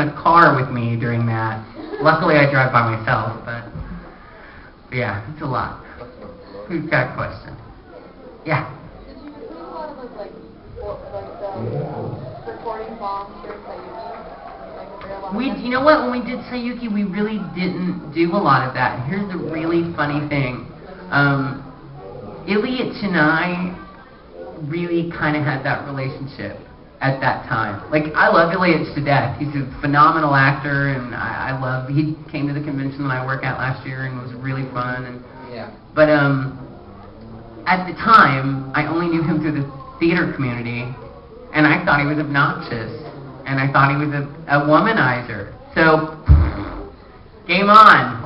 a car with me during that. Luckily, I drive by myself, but yeah, it's a lot. Who's got a question? Yeah. Did you do a lot of recording bombs during Sayuki? You know what? When we did Sayuki, we really didn't do a lot of that. Here's the really funny thing. Ilyich and I really kind of had that relationship at that time. Like, I love Ilyich to death. He's a phenomenal actor, and he came to the convention that I work at last year, and it was really fun. And yeah. But at the time, I only knew him through the theater community, and I thought he was obnoxious, and I thought he was a womanizer. So, game on,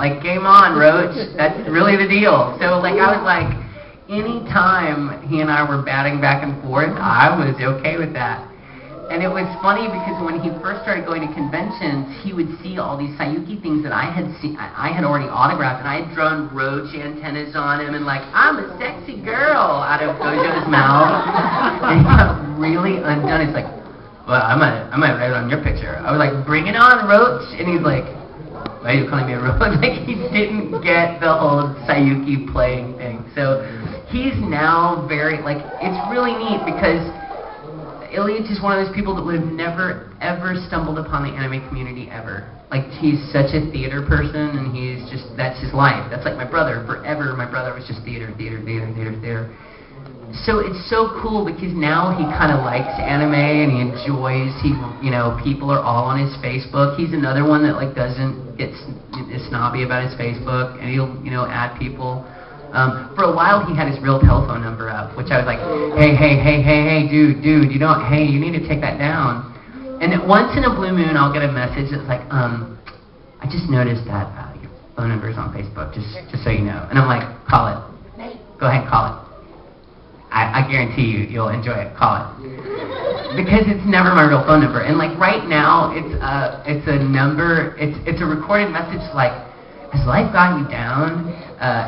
Roach. That's really the deal. So, I was like, any time he and I were batting back and forth, I was okay with that. And it was funny because when he first started going to conventions, he would see all these Sayuki things that I had already autographed, and I had drawn roach antennas on him and I'm a sexy girl out of Gojo's mouth. And he got really undone. It's like, well, I might write it on your picture. I was like, bring it on, Roach. And he's like, why are you calling me a roach? He didn't get the whole Sayuki playing thing. So he's now very, it's really neat because Ilyich is one of those people that would have never, ever stumbled upon the anime community ever. He's such a theater person, and that's his life. That's like my brother. Forever, my brother was just theater. So it's so cool because now he kind of likes anime, and he enjoys, people are all on his Facebook. He's another one that, doesn't get snobby about his Facebook, and he'll, add people. For a while, he had his real telephone number up, which I was like, hey, dude, you need to take that down. And once in a blue moon, I'll get a message that's like, I just noticed that your phone number is on Facebook, just so you know. And I'm like, call it. Go ahead, call it. I guarantee you'll enjoy it. Call it. Because it's never my real phone number. And right now, it's a number, it's a recorded message has life got you down?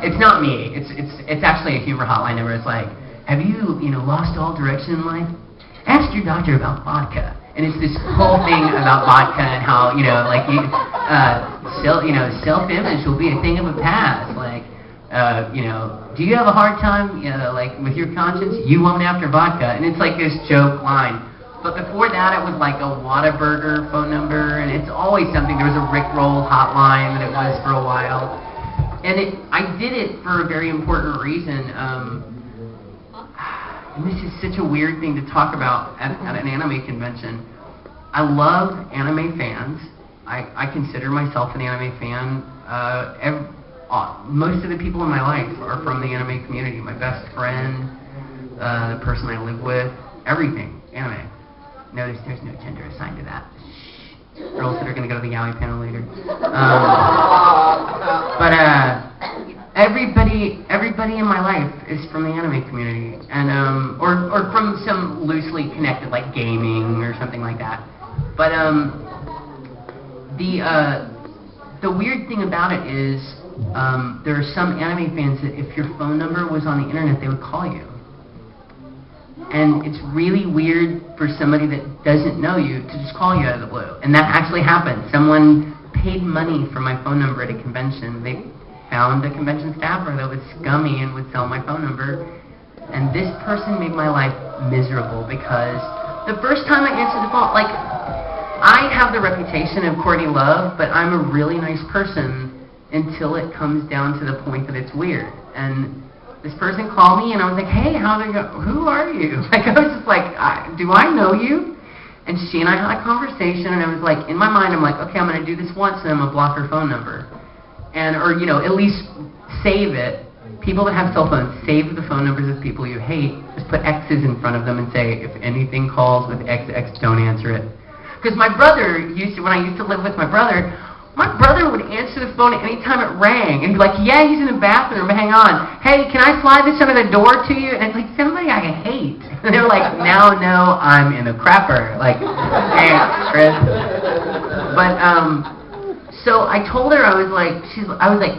It's not me. It's actually a humor hotline number. It's like, have you lost all direction in life? Ask your doctor about vodka. And it's this whole thing about vodka and how self-image will be a thing of the past. Do you have a hard time with your conscience? You won't after vodka. And it's this joke line. But before that, it was a Whataburger phone number, and it's always something. There was a Rickroll hotline that it was for a while. And I did it for a very important reason. And this is such a weird thing to talk about at an anime convention. I love anime fans. I consider myself an anime fan. Most of the people in my life are from the anime community. My best friend, the person I live with, everything, anime. Notice there's no gender assigned to that. Girls that are going to go to the yaoi panel later. But everybody in my life is from the anime community, and or from some loosely connected gaming or something like that. But the weird thing about it is there are some anime fans that if your phone number was on the internet, they would call you. And it's really weird for somebody that doesn't know you to just call you out of the blue. And that actually happened. Someone paid money for my phone number at a convention. They found a convention staffer that was scummy and would sell my phone number. And this person made my life miserable because the first time I answered the phone, I have the reputation of courtney love, but I'm a really nice person until it comes down to the point that it's weird. And this person called me, and I was like, hey, who are you? I was just like, do I know you? And she and I had a conversation, and I was like, in my mind, I'm like, okay, I'm going to do this once, and I'm going to block her phone number. Or at least save it. People that have cell phones, save the phone numbers of people you hate. Just put X's in front of them and say, if anything calls with XX, don't answer it. Because my brother when I used to live with my brother would answer the phone any time it rang and be like, yeah, he's in the bathroom, hang on. Hey, can I slide this under the door to you? And it's like, somebody I hate. And they're like, now, no, I'm in a crapper. Hey, Chris. But, so I told her, I was like,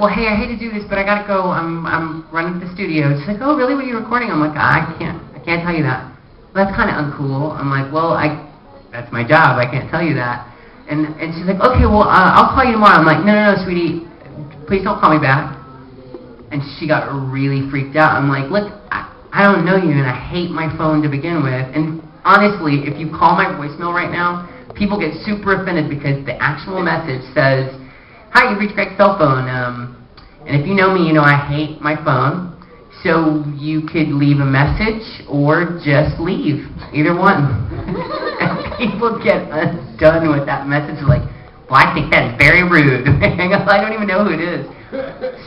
well, hey, I hate to do this, but I gotta go. I'm running to the studio. She's like, oh, really? What are you recording? I'm like, I can't tell you that. Well, that's kind of uncool. I'm like, well, that's my job. I can't tell you that. And she's like, okay, well, I'll call you tomorrow. I'm like, no, sweetie, please don't call me back. And she got really freaked out. I'm like, look, I don't know you, and I hate my phone to begin with. And honestly, if you call my voicemail right now, people get super offended because the actual message says, hi, you've reached Greg's cell phone. And if you know me, you know I hate my phone. So you could leave a message or just leave. Either one. And people get done with that message like, well, I think that is very rude. I don't even know who it is.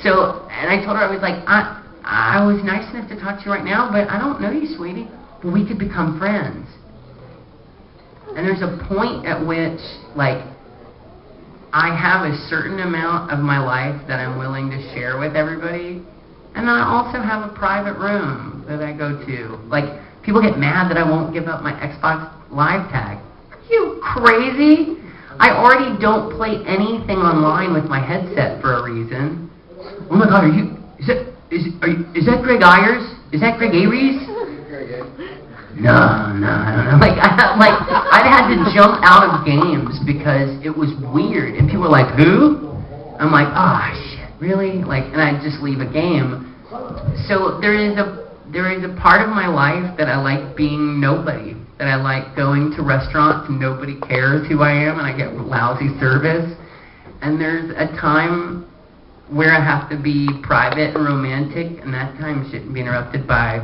So, and I told her, I was like, I was nice enough to talk to you right now, but I don't know you, sweetie. But we could become friends. And there's a point at which, like, I have a certain amount of my life that I'm willing to share with everybody. And I also have a private room that I go to. Like, people get mad that I won't give up my Xbox Live tag. Are you crazy? I already don't play anything online with my headset for a reason. Oh my God, is that Greg Ayres? Is that Greg Ayres? No, I don't know. Like I'd had to jump out of games because it was weird, and people were like, "Who?" I'm like, "Ah, shit, really?" Like, and I just leave a game. So there is a part of my life that I like being nobody. That I like going to restaurants and nobody cares who I am, and I get lousy service. And there's a time where I have to be private and romantic, and that time shouldn't be interrupted by,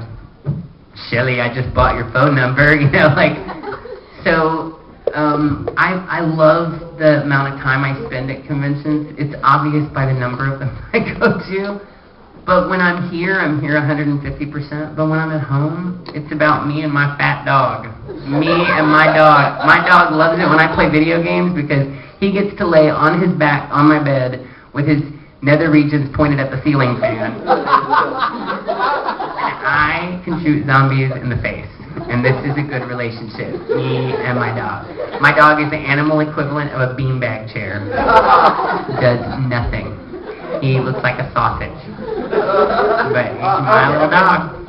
Shelly, I just bought your phone number, you know, like, so I love the amount of time I spend at conventions. It's obvious by the number of them I go to, but when I'm here 150%, but when I'm at home, it's about me and my fat dog. Me and my dog. My dog loves it when I play video games because he gets to lay on his back on my bed with his nether regions pointed at the ceiling fan. And I can shoot zombies in the face. And this is a good relationship, me and my dog. My dog is the animal equivalent of a beanbag chair. Does nothing. He looks like a sausage. But he's my little dog.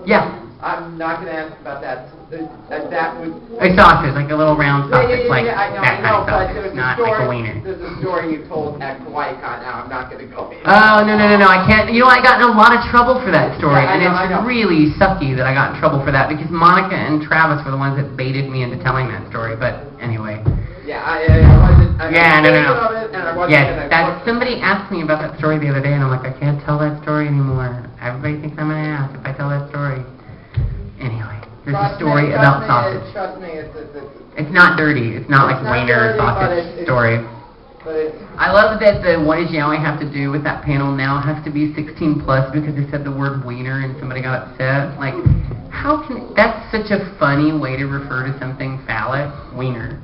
Yeah. I'm not going to ask about that. That would... A sausage, like a little round sausage, like I that kind of but sausage, there's not a story, like a wiener. There's a story you told at KawaiiCon. Now, I'm not going to go in. Oh, no, I can't. You know, I got in a lot of trouble for that story, Yeah, and it's really sucky that I got in trouble for that, because Monica and Travis were the ones that baited me into telling that story, but anyway. Yeah, I wasn't... No. Yes, somebody asked me about that story the other day, and I'm like, I can't tell that story anymore. Everybody thinks I'm an ass if I tell that story. Anyway. There's a story about sausage. Trust me, it's not dirty. It's not like wiener sausage story. I love that the What Is Yaoi have to do with that panel now has to be 16 plus because they said the word wiener and somebody got upset. Like, how can that's such a funny way to refer to something phallic? Wiener.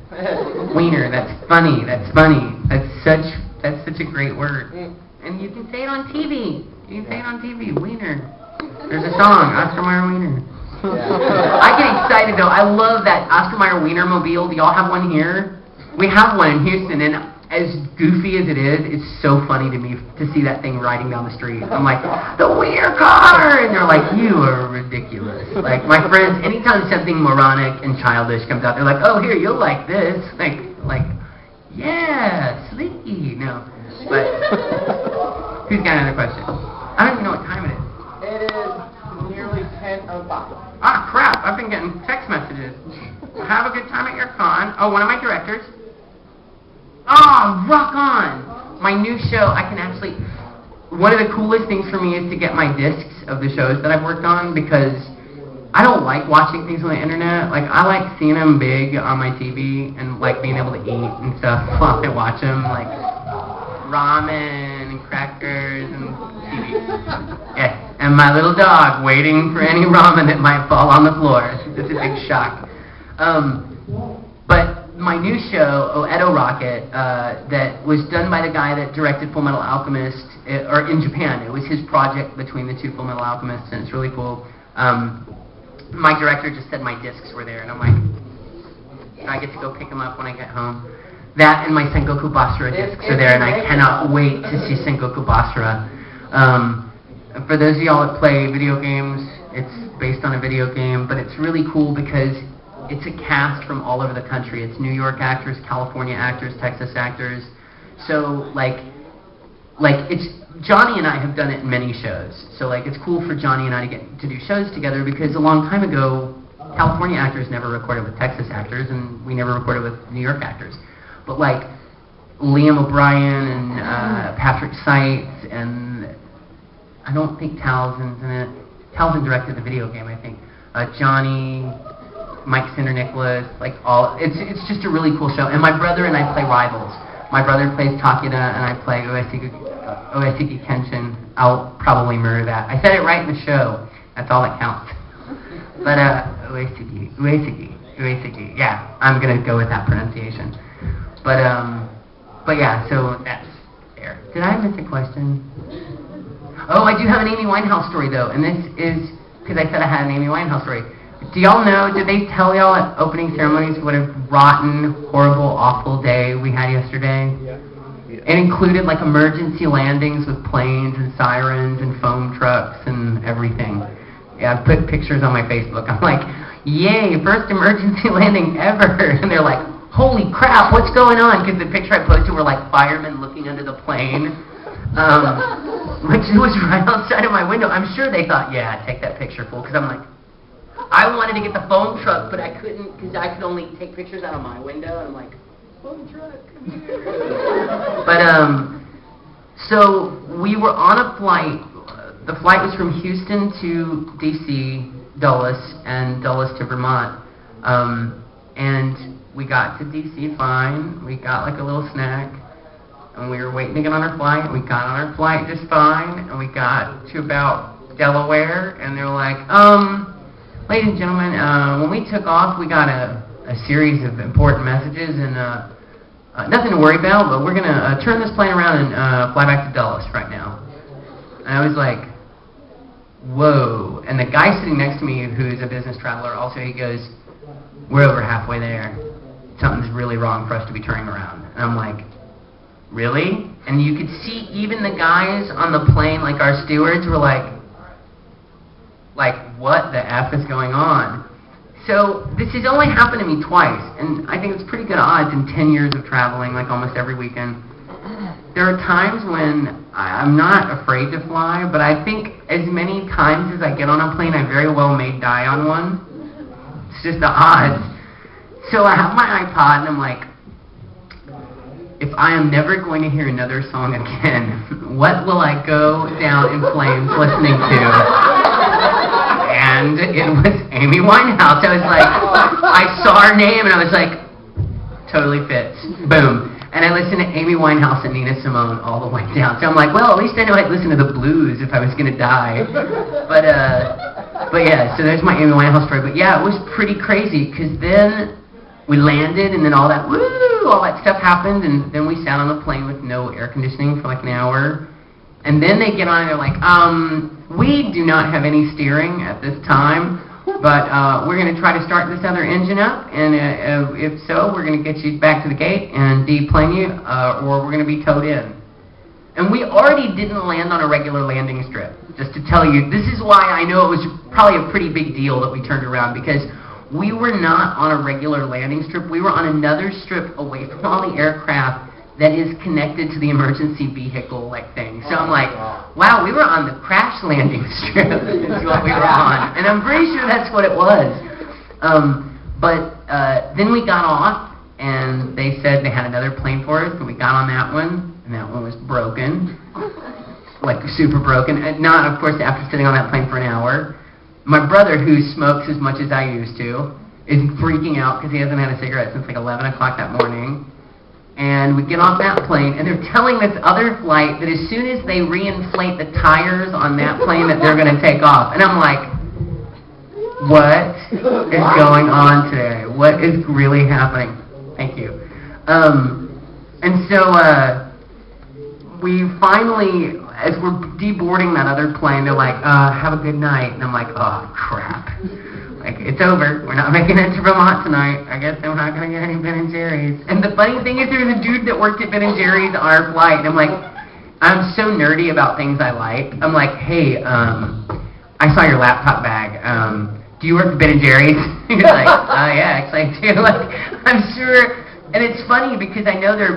Wiener. That's funny. That's funny. That's such a great word. And you can say it on TV. You can say it on TV. Wiener. There's a song, Oscar Mayer Wiener. I get excited though. I love that Oscar Mayer Wiener mobile. Do y'all have one here? We have one in Houston, and as goofy as it is, it's so funny to me to see that thing riding down the street. I'm like, the Wiener car! And they're like, you are ridiculous. Like, my friends, anytime something moronic and childish comes out, they're like, oh, here, you'll like this. Like, yeah, sleeky. No. But, who's got another question? I don't even know what time it is. It is nearly 10:05. Ah, crap, I've been getting text messages. Have a good time at your con. Oh, one of my directors. Oh, rock on! My new show, I can actually... One of the coolest things for me is to get my discs of the shows that I've worked on, because I don't like watching things on the internet. Like, I like seeing them big on my TV and, like, being able to eat and stuff while I watch them. Like, ramen and crackers and TV. Yes, and my little dog waiting for any ramen that might fall on the floor. It's a big shock. But my new show, Edo Rocket, that was done by the guy that directed Full Metal Alchemist, or in Japan. It was his project between the two Full Metal Alchemists, and it's really cool. My director just said my discs were there, and I'm like, I get to go pick them up when I get home. That and my Sengoku Basara discs are there, and I cannot wait to see Sengoku Basara. For those of y'all that play video games, it's based on a video game, but it's really cool because it's a cast from all over the country. It's New York actors, California actors, Texas actors. So like it's Johnny and I have done it in many shows. So like it's cool for Johnny and I to get to do shows together because a long time ago, California actors never recorded with Texas actors, and we never recorded with New York actors. But like Liam O'Brien and Patrick Seitz, and I don't think Townsend's in it. Townsend directed the video game, I think. Johnny, Mike Cinder-Nicholas, like all. It's just a really cool show. And my brother and I play rivals. My brother plays Takeda, and I play Oesiki Kenshin. I'll probably murder that. I said it right in the show. That's all that counts. But Uesiki. Yeah, I'm gonna go with that pronunciation. But yeah, so that's there. Did I miss a question? Oh, I do have an Amy Winehouse story though, and this is because I said I had an Amy Winehouse story. Do y'all know? Did they tell y'all at opening ceremonies what a rotten, horrible, awful day we had yesterday? Yeah. It included like emergency landings with planes and sirens and foam trucks and everything. Yeah, I've put pictures on my Facebook. I'm like, yay, first emergency landing ever. And they're like, holy crap, what's going on? Because the picture I posted were like firemen looking under the plane, which was right outside of my window. I'm sure they thought, yeah, take that picture, fool. Because I'm like, I wanted to get the foam truck, but I couldn't because I could only take pictures out of my window. And I'm like, foam truck, come here. But, so we were on a flight. The flight was from Houston to D.C., Dulles, and Dulles to Vermont. And we got to D.C. fine. We got like a little snack. And we were waiting to get on our flight. We got on our flight just fine. And we got to about Delaware. And they were like, ladies and gentlemen, when we took off, we got a series of important messages. And nothing to worry about, but we're going to turn this plane around and fly back to Dulles right now. And I was like, whoa. And the guy sitting next to me, who's a business traveler, also, he goes, we're over halfway there. Something's really wrong for us to be turning around. And I'm like, really? And you could see even the guys on the plane, like our stewards, were like, what the F is going on? So this has only happened to me twice, and I think it's pretty good odds in 10 years of traveling, like almost every weekend. There are times when I'm not afraid to fly, but I think as many times as I get on a plane, I very well may die on one. It's just the odds. So I have my iPod, and I'm like, if I am never going to hear another song again, what will I go down in flames listening to? And it was Amy Winehouse. I was like, I saw her name, and I was like, totally fits. Boom. And I listened to Amy Winehouse and Nina Simone all the way down. So I'm like, well, at least I know I'd listen to the blues if I was going to die. But yeah, so there's my Amy Winehouse story. But yeah, it was pretty crazy, because then we landed, and then all that, all that stuff happened, and then we sat on the plane with no air conditioning for like an hour. And then they get on, and they're like, we do not have any steering at this time, but we're going to try to start this other engine up, and if so, we're going to get you back to the gate and deplane you, or we're going to be towed in. And we already didn't land on a regular landing strip, just to tell you. This is why I know it was probably a pretty big deal that we turned around, because we were not on a regular landing strip. We were on another strip away from all the aircraft that is connected to the emergency vehicle thing. So I'm like, wow, we were on the crash landing strip is what we were on. And I'm pretty sure that's what it was. But then we got off, and they said they had another plane for us, and we got on that one, and that one was broken, like super broken. And not, of course, after sitting on that plane for an hour. My brother, who smokes as much as I used to, is freaking out because he hasn't had a cigarette since like 11 o'clock that morning. And we get off that plane, and they're telling this other flight that as soon as they reinflate the tires on that plane that they're going to take off. And I'm like, what is going on today? What is really happening? Thank you. And so we finally, as we're deboarding that other plane, they're like, have a good night. And I'm like, oh, crap. Like, it's over. We're not making it to Vermont tonight. I guess I'm not going to get any Ben & Jerry's. And the funny thing is, there was a dude that worked at Ben & Jerry's on our flight. And I'm like, I'm so nerdy about things I like. I'm like, hey, I saw your laptop bag. do you work for Ben & Jerry's? You're like, oh yeah, actually I do. Like, I'm sure, and it's funny because I know there are